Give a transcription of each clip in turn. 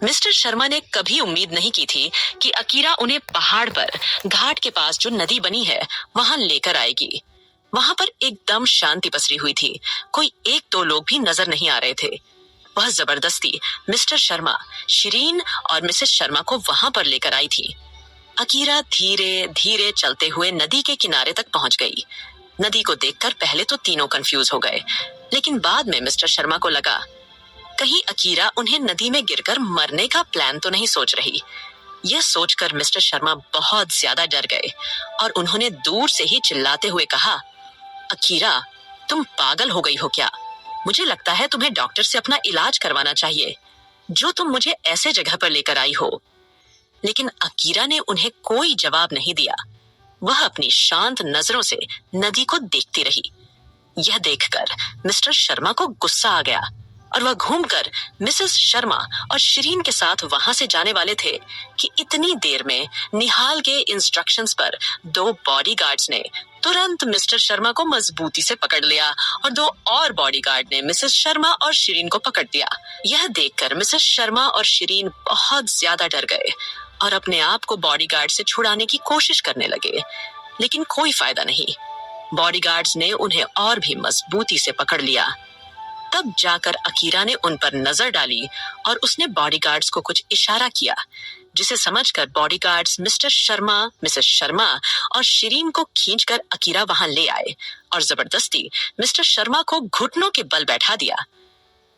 Mister Sharma ने कभी उम्मीद नहीं की थी कि अकीरा उन्हें पहाड़ पर घाट के पास जो नदी बनी है वहां लेकर आएगी। वहां पर एकदम शांति पसरी हुई थी। कोई एक दो लोग भी नजर नहीं आ रहे थे। वह जबरदस्ती मिस्टर शर्मा, शिरीन और मिसेस शर्मा को वहां पर लेकर आई थी। अकीरा धीरे धीरे चलते हुए नदी के किनारे तक पहुंच गई। नदी को देखकर पहले तो तीनों कंफ्यूज हो गए, लेकिन बाद में मिस्टर शर्मा को लगा कहीं अकीरा उन्हें नदी में गिरकर मरने का प्लान तो नहीं सोच रही। यह सोचकर मिस्टर शर्मा बहुत ज्यादा डर गए और उन्होंने दूर से ही चिल्लाते हुए कहा, अकीरा, तुम पागल हो गई हो क्या? मुझे लगता है तुम्हें डॉक्टर से अपना इलाज करवाना चाहिए, जो तुम मुझे ऐसे जगह पर लेकर आई हो। लेकिन अकीरा ने उन्हें कोई जवाब नहीं दिया। वह अपनी शांत नजरों से नदी को देखती रही। यह देखकर मिस्टर शर्मा को गुस्सा आ गया और वह घूमकर मिसेस शर्मा और शिरीन के साथ वहां से जाने वाले थे कि इतनी देर में निहाल के इंस्ट्रक्शंस पर दो बॉडीगार्ड्स ने तुरंत मिस्टर शर्मा को मजबूती से पकड़ लिया और दो और बॉडीगार्ड ने मिसेस शर्मा और शिरीन को पकड़ दिया। यह देखकर मिसेस शर्मा और शिरीन बहुत ज्यादा डर गए और अपने आप को बॉडीगार्ड से छुड़ाने की कोशिश करने लगे, लेकिन कोई फायदा नहीं। बॉडीगार्ड्स ने उन्हें और भी मजबूती से पकड़ लिया। तब जाकर अकीरा ने उन पर नजर डाली और उसने बॉडीगार्ड्स को कुछ इशारा किया, जिसे समझकर bodyguards mister Sharma, Mrs Sharma और शिरीन को खींचकर अकीरा वहां ले आए और जबरदस्ती मिस्टर शर्मा को घुटनों के बल बैठा दिया।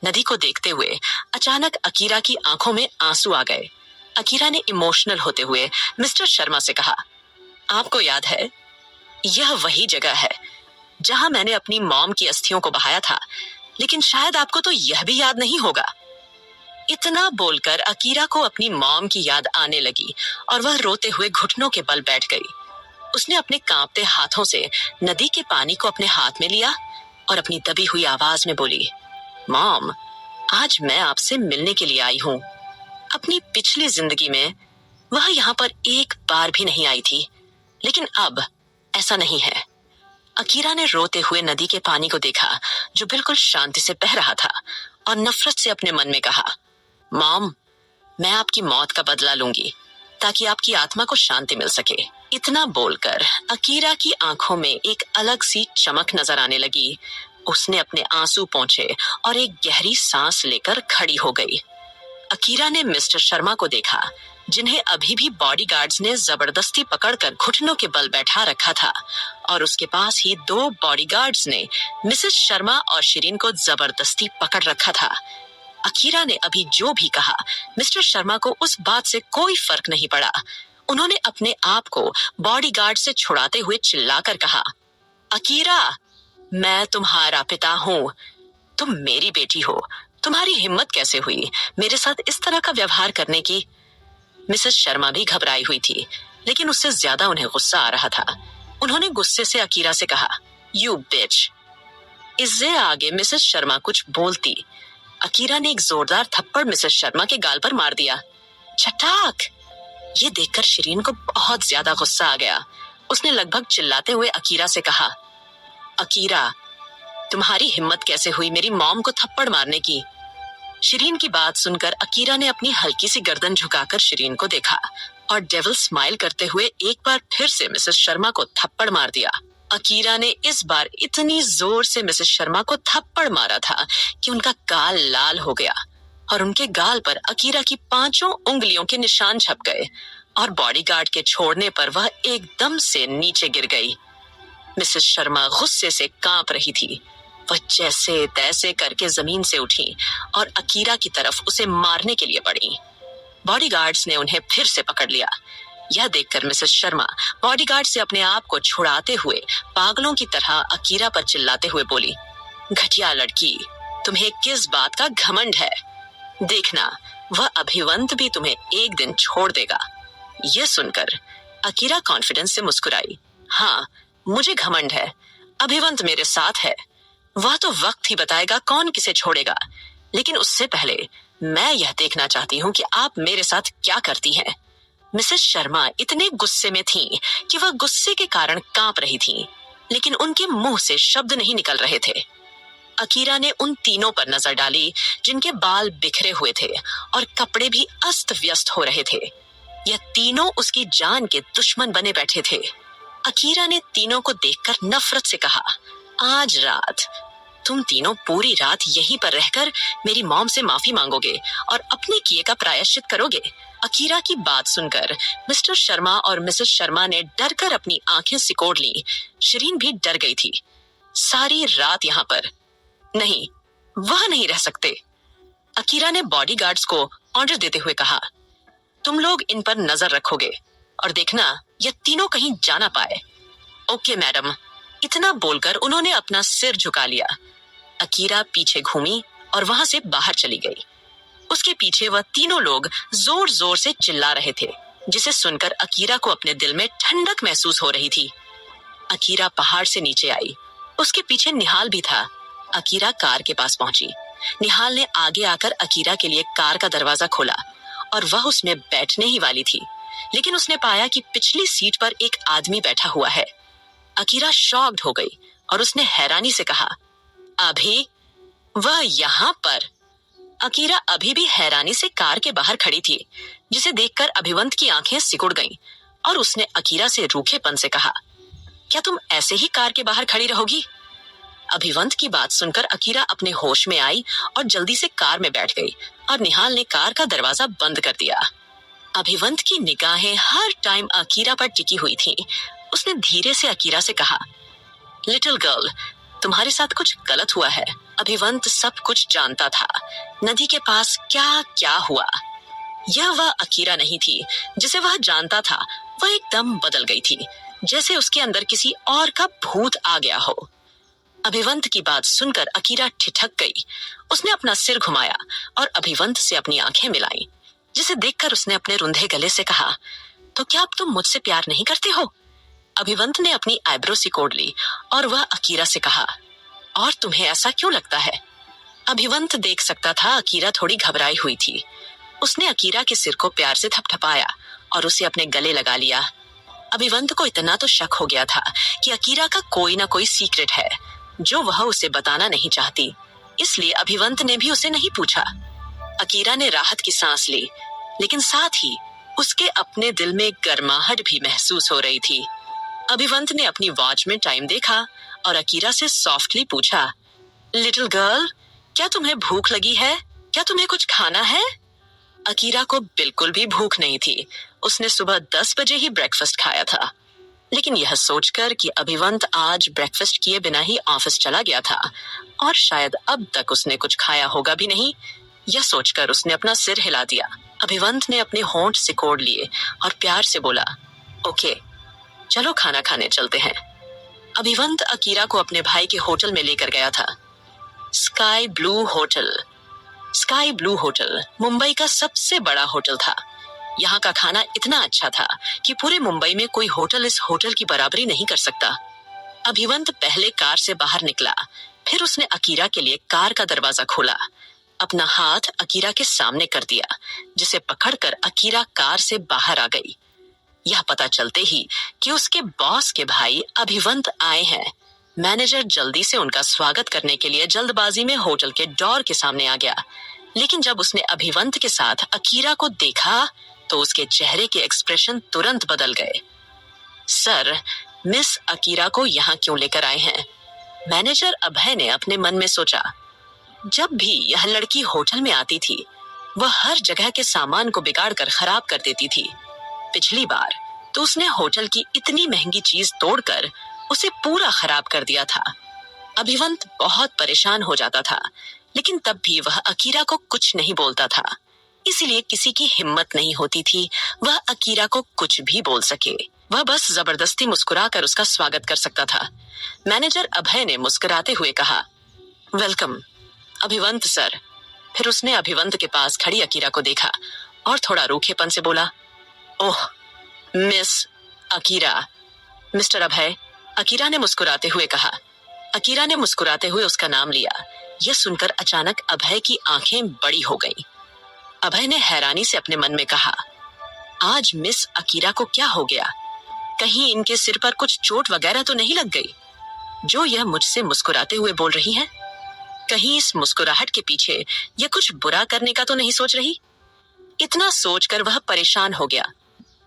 नदी को देखते हुए अचानक अकीरा की आंखों में आंसू आ गए। अकीरा ने इमोशनल होते हुए मिस्टर शर्मा से कहा, आपको याद है, यह वही जगह है जहां मैंने अपनी मॉम की अस्थियों को बहाया था, लेकिन शायद आपको तो यह भी याद नहीं होगा। इतना बोलकर अकीरा को अपनी मॉम की याद आने लगी और वह रोते हुए घुटनों के बल बैठ गई। उसने अपने कांपते हाथों से नदी के पानी को अपने हाथ में लिया और अपनी दबी हुई आवाज में बोली, मॉम, आज मैं आपसे मिलने के लिए आई हूं। अपनी पिछली जिंदगी में वह यहाँ पर एक बार भी नहीं आई थी, लेकिन अब ऐसा नहीं है। अकीरा ने रोते हुए नदी के पानी को देखा जो बिल्कुल शांति से बह रहा था और नफरत से अपने मन में कहा, मॉम, मैं आपकी मौत का बदला लूंगी ताकि आपकी आत्मा को शांति मिल सके। इतना बोलकर अकीरा की आंखों में एक अलग सी चमक नजर आने लगी। उसने अपने आंसू पोंछे और एक गहरी सांस लेकर खड़ी हो गई। अकीरा ने मिस्टर शर्मा को देखा, जिन्हें अभी भी बॉडीगार्ड्स ने जबरदस्ती पकड़कर घुटनों के बल बैठा रखा था, और उसके पास ही दो बॉडीगार्ड्स ने मिसेस शर्मा और शिरीन को जबरदस्ती पकड़ रखा था। अकीरा ने अभी जो भी कहा, मिस्टर शर्मा को उस बात से कोई फर्क नहीं पड़ा। उन्होंने अपने आप को बॉडीगार्ड से छुड़ाते हुए चिल्लाकर कहा, अकीरा, मैं तुम्हारा पिता हूं, तुम मेरी बेटी हो। तुम्हारी हिम्मत कैसे हुई मेरे साथ इस तरह का व्यवहार करने की? मिसेस शर्मा भी घबराई हुई थी, लेकिन उससे ज्यादा उन्हें गुस्सा आ रहा था। उन्होंने गुस्से से अकीरा से कहा, यू बिच। इससे आगे मिसेस शर्मा कुछ बोलती, अकीरा ने एक जोरदार थप्पड़ मिसेस शर्मा के गाल पर मार दिया। चटाक! ये देखकर शिरीन को बहुत ज्यादा गुस्सा आ गया। उसने लगभग चिल्लाते हुए अकीरा से कहा, अकीरा, तुम्हारी हिम्मत कैसे हुई मेरी मॉम को थप्पड़ मारने की? शिरीन की बात सुनकर अकीरा ने अपनी हल्की सी गर्दन झुकाकर शिरीन को देखा और डेविल स्माइल करते हुए एक बार फिर से मिसेस शर्मा को थप्पड़ मार दिया। अकीरा ने इस बार इतनी जोर से मिसेस शर्मा को थप्पड़ मारा था कि उनका गाल लाल हो गया और उनके गाल पर अकीरा की 5 उंगलियों के निशान छप गए और बॉडीगार्ड के छोड़ने पर वह एकदम से नीचे गिर गई। मिसेस शर्मा गुस्से से कांप रही थी। वह जैसे तैसे करके जमीन से उठी और अकीरा की तरफ उसे मारने के लिए बढ़ी। बॉडीगार्ड्स ने उन्हें फिर से पकड़ लिया। यह देखकर मिसेस शर्मा बॉडीगार्ड से अपने आप को छुड़ाते हुए पागलों की तरह अकीरा पर चिल्लाते हुए बोली, घटिया लड़की, तुम्हें किस बात का घमंड है? देखना, वह अभिवंत भी तुम्हें एक दिन छोड़ देगा। यह सुनकर अकीरा कॉन्फिडेंस से मुस्कुराई। हाँ, मुझे घमंड है, अभिवंत मेरे साथ है। वह तो वक्त ही बताएगा कौन किसे छोड़ेगा, लेकिन उससे पहले मैं यह देखना चाहती हूँ कि आप मेरे साथ क्या करती हैं। मिसेस शर्मा इतने गुस्से में थीं कि वह गुस्से के कारण कांप रही थीं, लेकिन उनके मुंह से शब्द नहीं निकल रहे थे। अकीरा ने उन तीनों पर नजर डाली जिनके बाल बिखरे हुए थे और कपड़े भी अस्त व्यस्त हो रहे थे। यह तीनों उसकी जान के दुश्मन बने बैठे थे। अकीरा ने तीनों को देखकर नफरत से कहा, आज रात तुम तीनों पूरी रात यहीं पर रहकर मेरी मॉम से माफी मांगोगे और अपने किए का प्रायश्चित करोगे। अकीरा की बात सुनकर मिस्टर शर्मा और मिसेस शर्मा ने डरकर अपनी आंखें सिकोड़ ली। शिरीन भी डर गई थी। सारी रात यहाँ पर नहीं, वह नहीं रह सकते। अकीरा ने बॉडीगार्ड्स को ऑर्डर देते हुए कहा, तुम लोग इन पर नजर रखोगे और देखना ये तीनों कहीं जा ना पाए। Okay madam. इतना बोलकर उन्होंने अपना सिर झुका लिया। अकीरा पीछे घूमी और वहां से बाहर चली गई। उसके पीछे वह तीनों लोग जोर जोर से चिल्ला रहे थे, जिसे सुनकर अकीरा को अपने दिल में ठंडक महसूस हो रही थी। अकीरा पहाड़ से नीचे आई। उसके पीछे निहाल भी था। अकीरा कार के पास पहुंची। निहाल ने आगे आकर अकीरा के लिए कार का दरवाजा खोला और वह उसमें बैठने ही वाली थी, लेकिन उसने पाया कि पिछली सीट पर एक आदमी बैठा हुआ है। अकीरा शॉक्ड हो गई और उसने हैरानी से कहा, अभी वह यहाँ पर? अकीरा अभी भी हैरानी से कार के बाहर खड़ी थी, जिसे देखकर अभिवंत की आंखें सिकुड़ गईं और उसने अकीरा से रूखेपन से कहा, क्या तुम ऐसे ही कार के बाहर खड़ी रहोगी? अभिवंत की बात सुनकर अकीरा अपने होश में आई और जल्दी से कार में बैठ गई और निहाल ने कार का दरवाजा बंद कर दिया। अभिवंत की निगाहें हर टाइम अकीरा पर टिकी हुई थी। उसने धीरे से अकीरा से कहा, लिटिल गर्ल, तुम्हारे साथ कुछ गलत हुआ है। अभिवंत सब कुछ जानता था। नदी के पास क्या क्या हुआ। यह वह अकीरा नहीं थी जिसे वह जानता था। वह एकदम बदल गई थी, जैसे उसके अंदर किसी और का भूत आ गया हो। अभिवंत की बात सुनकर अकीरा ठिठक गई। उसने अपना सिर घुमाया और अभिवंत से अपनी आंखें मिलाई, जिसे देखकर उसने अपने रुंधे गले से कहा, तो क्या अब तुम मुझसे प्यार नहीं करते हो? अभिवंत ने अपनी आईब्रो सिकोड़ ली और वह अकीरा से कहा, और तुम्हें ऐसा क्यों लगता है? अभिवंत देख सकता था अकीरा थोड़ी घबराई हुई थी। उसने अकीरा के सिर को प्यार से थपथपाया और उसे अपने गले लगा लिया। अभिवंत को इतना तो शक हो गया था कि अकीरा का कोई ना कोई सीक्रेट है जो वह उसे बताना नहीं चाहती, इसलिए अभिवंत ने भी उसे नहीं पूछा। अकीरा ने राहत की सांस ली, लेकिन साथ ही उसके अपने दिल में गर्माहट भी महसूस हो रही थी। अभिवंत ने अपनी वॉच में टाइम देखा और अकीरा से सॉफ्टली पूछा, लिटिल गर्ल, क्या तुम्हें भूख लगी है? क्या तुम्हें कुछ खाना है? अकीरा को बिल्कुल भी भूख नहीं थी। उसने सुबह 10 बजे ही ब्रेकफास्ट खाया था, लेकिन यह सोचकर कि अभिवंत आज ब्रेकफास्ट किए बिना ही ऑफिस चला गया था और शायद अब तक उसने कुछ खाया होगा भी नहीं, यह सोचकर उसने अपना सिर हिला दिया। अभिवंत ने अपने होंठ सिकोड़ लिए और प्यार से बोला, ओके, चलो खाना खाने चलते हैं। अभिवंत अकीरा को अपने भाई के होटल में लेकर गया था, sky Blu hotel. Sky Blu hotel Mumbai का सबसे बड़ा होटल था। यहाँ का खाना इतना अच्छा था कि पूरे मुंबई में कोई होटल इस होटल की बराबरी नहीं कर सकता। अभिवंत पहले कार से बाहर निकला, फिर उसने अकीरा के लिए कार का दरवाजा खोला, अपना हाथ अकीरा के सामने कर दिया, जिसे पकड़कर अकीरा कार से बाहर आ गई। यह पता चलते ही कि उसके बॉस के भाई अभिवंत आए हैं। मैनेजर जल्दी से उनका स्वागत करने के लिए जल्दबाजी में होटल के डोर के सामने आ गया, लेकिन जब उसने अभिवंत के साथ अकीरा को देखा तो उसके चेहरे के एक्सप्रेशन तुरंत बदल गए। सर, मिस अकीरा को यहाँ क्यों लेकर आए हैं? मैनेजर अभय ने अपने मन में सोचा। जब भी यह लड़की होटल में आती थी, वह हर जगह के सामान को बिगाड़ कर खराब कर देती थी। पिछली बार तो उसने होटल की इतनी महंगी चीज तोड़कर उसे पूरा खराब कर दिया था। अभिवंत बहुत परेशान हो जाता था, लेकिन तब भी वह अकीरा को कुछ नहीं बोलता था। इसीलिए किसी की हिम्मत नहीं होती थी वह अकीरा को कुछ भी बोल सके। वह बस जबरदस्ती मुस्कुराकर उसका स्वागत कर सकता था। मैनेजर अभय ने मुस्कुराते हुए कहा, वेलकम अभिवंत सर। फिर उसने अभिवंत के पास खड़ी अकीरा को देखा और थोड़ा रूखेपन से बोला, ओह मिस अकीरा। मिस्टर अभय, अकीरा ने मुस्कुराते हुए कहा। अकीरा ने मुस्कुराते हुए उसका नाम लिया। यह सुनकर अचानक अभय की आंखें बड़ी हो गईं। अभय ने हैरानी से अपने मन में कहा, आज मिस अकीरा को क्या हो गया? कहीं इनके सिर पर कुछ चोट वगैरह तो नहीं लग गई, जो यह मुझसे मुस्कुराते हुए बोल रही हैं? कहीं इस मुस्कुराहट के पीछे ये कुछ बुरा करने का तो नहीं सोच रही। इतना सोचकर वह परेशान हो गया।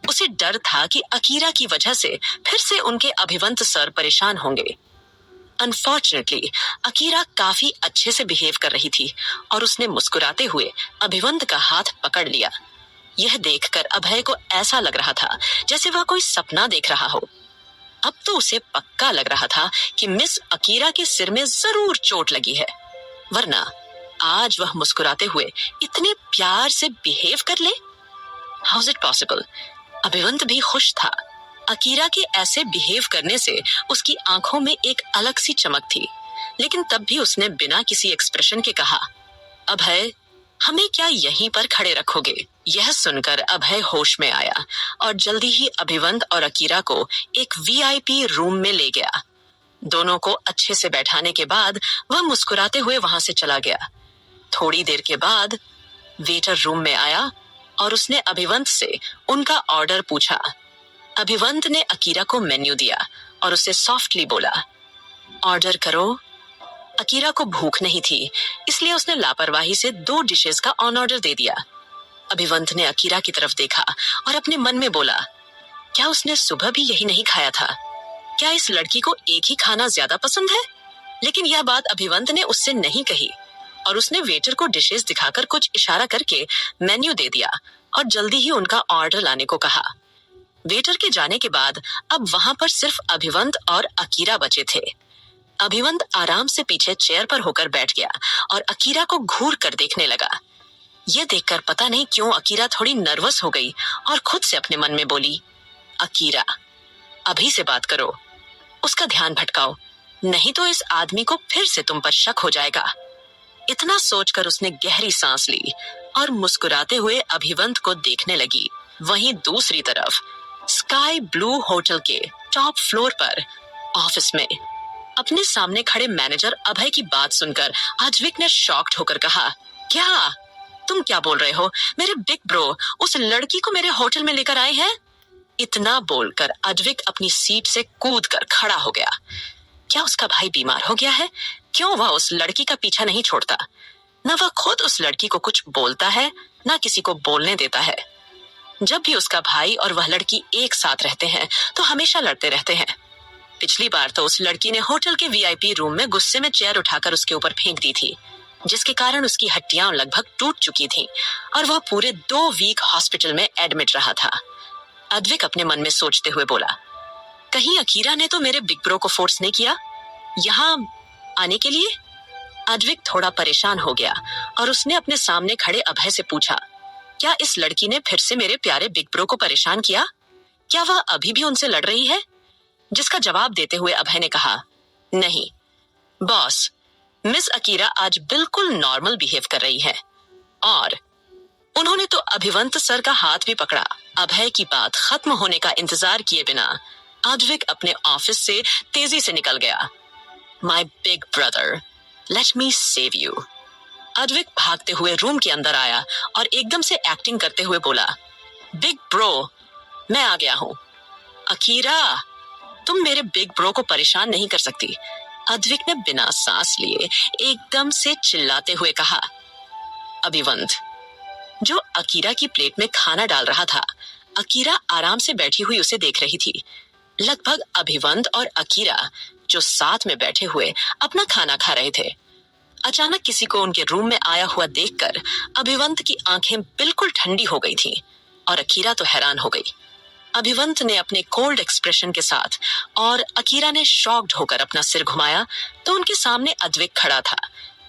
उसे डर था कि अकीरा की वजह से फिर से उनके अभिवंत सर परेशान होंगे। अनफॉर्चुनेटली अकीरा काफी अच्छे से बिहेव कर रही थी और उसने मुस्कुराते हुए अभिवंत का हाथ पकड़ लिया। यह देखकर अभय को ऐसा लग रहा था जैसे वह कोई सपना देख रहा हो। अब तो उसे पक्का लग रहा था कि मिस अकीरा के सिर में जरूर चोट लगी है, वरना आज वह मुस्कुराते हुए इतने प्यार से बिहेव कर ले। How is it possible? Abhivant भी खुश था। अकीरा के ऐसे बिहेव करने से उसकी आंखों में एक अलग सी चमक थी, लेकिन तब भी उसने बिना किसी एक्सप्रेशन के कहा, अभय, हमें क्या यहीं पर खड़े रखोगे? यह सुनकर अभय होश में आया और जल्दी ही अभिवंत और अकीरा को एक वीआईपी रूम में ले गया। दोनों को अच्छे से बैठाने के बाद वह मुस्कुराते हुए वहां से चला गया। थोड़ी देर के बाद वेटर रूम में आया और उसने अभिवंत से उनका ऑर्डर पूछा। अभिवंत ने अकीरा को मेन्यू दिया और उसे सॉफ्टली बोला, ऑर्डर करो। अकीरा को भूख नहीं थी, इसलिए उसने लापरवाही से 2 डिशेस का ऑन ऑर्डर दे दिया। अभिवंत ने अकीरा की तरफ देखा और अपने मन में बोला, क्या उसने सुबह भी यही नहीं खाया था? क्या इस लड़की को एक ही खाना ज्यादा पसंद है? लेकिन यह बात अभिवंत ने उससे नहीं कही और उसने वेटर को डिशेस दिखाकर कुछ इशारा करके मेन्यू दे दिया और जल्दी ही उनका ऑर्डर लाने को कहा। वेटर के जाने के बाद अब वहां पर सिर्फ अभिवंत और अकीरा बचे थे। अभिवंत आराम से पीछे चेयर पर होकर बैठ गया और अकीरा को घूर कर देखने लगा। यह देखकर पता नहीं क्यों अकीरा थोड़ी नर्वस हो गई और खुद से अपने मन में बोली, अकीरा, अभी से बात करो, उसका ध्यान भटकाओ, नहीं तो इस आदमी को फिर से तुम पर शक हो जाएगा। इतना सोचकर उसने गहरी सांस ली और मुस्कुराते हुए अभिवंत को देखने लगी। वहीं दूसरी तरफ स्काई ब्लू होटल के टॉप फ्लोर पर ऑफिस में अपने सामने खड़े मैनेजर अभय की बात सुनकर अद्विक ने शॉक्ड होकर कहा, क्या तुम क्या बोल रहे हो? मेरे बिग ब्रो उस लड़की को मेरे होटल में लेकर आए हैं? इतना बोलकर अद्विक अपनी सीट से कूदकर खड़ा हो गया। क्या उसका भाई बीमार हो गया है? क्यों वह उस लड़की का पीछा नहीं छोड़ता? न वह खुद उस लड़की को कुछ बोलता है, न किसी को बोलने देता है। जब भी उसका भाई और वह लड़की एक साथ रहते हैं तो हमेशा लड़ते रहते हैं। पिछली बार तो उस लड़की ने होटल के वीआईपी रूम में गुस्से में चेयर उठाकर उसके ऊपर फेंक दी थी, जिसके कारण उसकी हड्डियां लगभग टूट चुकी थीं और वह पूरे 2 वीक हॉस्पिटल में एडमिट रहा था। अद्विक अपने मन में सोचते हुए बोला, कहीं अकीरा ने तो मेरे बिग ब्रो को फोर्स नहीं किया यहाँ आने के लिए? अद्विक थोड़ा परेशान हो गया और उसने अपने सामने खड़े अभय से पूछा, क्या इस लड़की ने फिर से मेरे प्यारे बिग ब्रो को परेशान किया? क्या वह अभी भी उनसे लड़ रही है? जिसका जवाब देते हुए अभय ने कहा, नहीं बॉस, मिस अकीरा आज बिल्कुल नॉर्मल बिहेव कर रही है। और उन्होंने तो अभिवंत सर का हाथ भी पकड़ा। अभय की बात खत्म होने का इंतजार किए बिना अद्विक अपने ऑफिस से तेजी से निकल गया। My big brother, let me save you. Advik भागते हुए रूम के अंदर आया और एकदम से एक्टिंग करते हुए बोला, बिग ब्रो, मैं आ गया हूं। अकीरा, तुम मेरे बिग ब्रो को परेशान नहीं कर सकती। अद्विक ने बिना सांस लिए एकदम से चिल्लाते हुए कहा। अभिवंत, जो अकीरा की प्लेट में खाना डाल रहा था, अकीरा आराम से बैठी हुई उसे देख रही थी। लगभग अभिवंत और अकीरा जो साथ में बैठे हुए अपना खाना खा रहे थे। अचानक किसी को उनके रूम में आया हुआ देखकर अभिवंत की आंखें बिल्कुल ठंडी हो गई थीं और अकीरा तो हैरान हो गई। अभिवंत ने अपने कोल्ड एक्सप्रेशन के साथ और अकीरा ने शॉक्ड होकर अपना सिर घुमाया तो उनके सामने अद्विक खड़ा था,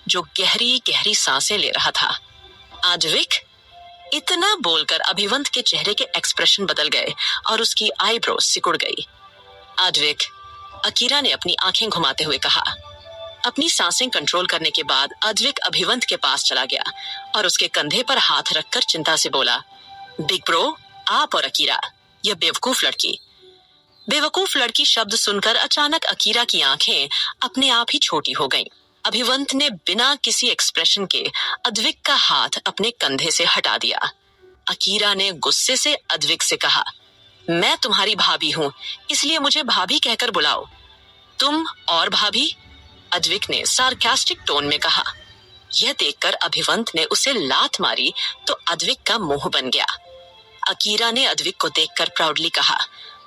जो गहरी गहरी सांसें ले रहा था। अद्विक, इतना बोलकर अभिवंत के चेहरे के एक्सप्रेशन बदल गए और उसकी आईब्रो सिकुड़ गई। अद्विक, अकीरा ने अपनी आंखें घुमाते हुए कहा। अपनी सांसें कंट्रोल करने के बाद अद्विक अभिवंत के पास चला गया और उसके कंधे पर हाथ रखकर चिंता से बोला, बिग ब्रो, आप और अकीरा, यह बेवकूफ लड़की। बेवकूफ लड़की शब्द सुनकर अचानक अकीरा की आंखें अपने आप ही छोटी हो गईं। अभिवंत ने बिना किसी एक्सप्रेशन के अद्विक का हाथ अपने कंधे से हटा दिया। अकीरा ने गुस्से से अद्विक से कहा, मैं तुम्हारी भाभी हूं, इसलिए मुझे भाभी कहकर बुलाओ। तुम और भाभी? अद्विक ने सार्कास्टिक टोन में कहा। यह देखकर अभिवंत ने उसे लात मारी तो अद्विक का मुंह बन गया। अकीरा ने अद्विक को देखकर प्राउडली कहा,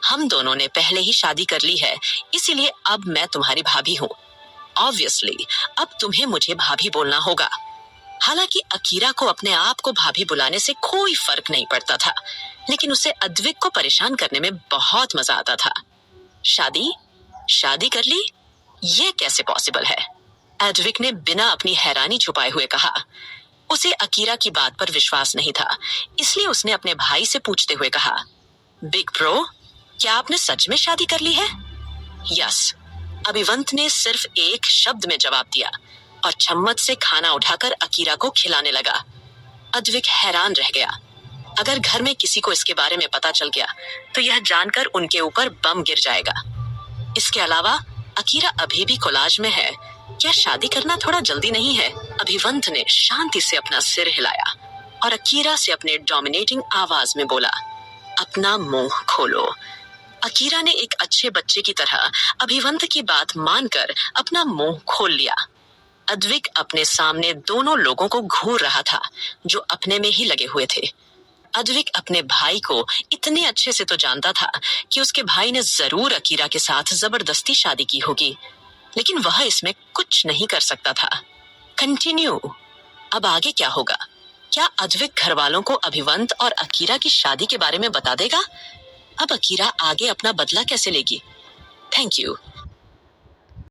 हम दोनों ने पहले ही शादी कर ली है, इसीलिए अब मैं तुम्हारी भाभी हूँ। ऑब्वियसली अब तुम्हें मुझे भाभी बोलना होगा। हालांकि अकीरा को अपने आप को भाभी बुलाने से कोई फर्क नहीं पड़ता था, लेकिन उसे अद्विक को परेशान करने में बहुत मजा आता था। शादी कर ली? ये कैसे पॉसिबल है? एडविक ने बिना अपनी हैरानी छुपाए हुए कहा। उसे अकीरा की बात पर विश्वास नहीं था, इसलिए उसने अपने भाई से पूछते हुए कहा, बिग ब्रो, क्या आपने सच में शादी कर ली है? यस, अभिवंत ने सिर्फ एक शब्द में जवाब दिया और चम्मच से खाना उठाकर अकीरा को खिलाने लगा। अद्विक हैरान रह गया। अगर घर में किसी को इसके बारे में पता चल गया तो यह जानकर उनके ऊपर बम गिर जाएगा। इसके अलावा अकीरा अभी भी कोलाज में है, क्या शादी करना थोड़ा जल्दी नहीं है? अभिवंत ने शांति से अपना सिर हिलाया और अकीरा से अपने डोमिनेटिंग आवाज में बोला, अपना मुंह खोलो। अकीरा ने एक अच्छे बच्चे की तरह अभिवंत की बात मानकर अपना मुंह खोल लिया। अद्विक अपने सामने दोनों लोगों को घूर रहा था जो अपने में ही लगे हुए थे। अद्विक अपने भाई को इतने अच्छे से तो जानता था कि उसके भाई ने जरूर अकीरा के साथ जबरदस्ती शादी की होगी, लेकिन वह इसमें कुछ नहीं कर सकता था। कंटिन्यू। अब आगे क्या होगा? क्या अद्विक घर वालों को अभिवंत और अकीरा की शादी के बारे में बता देगा? अब अकीरा आगे अपना बदला कैसे लेगी? Thank you.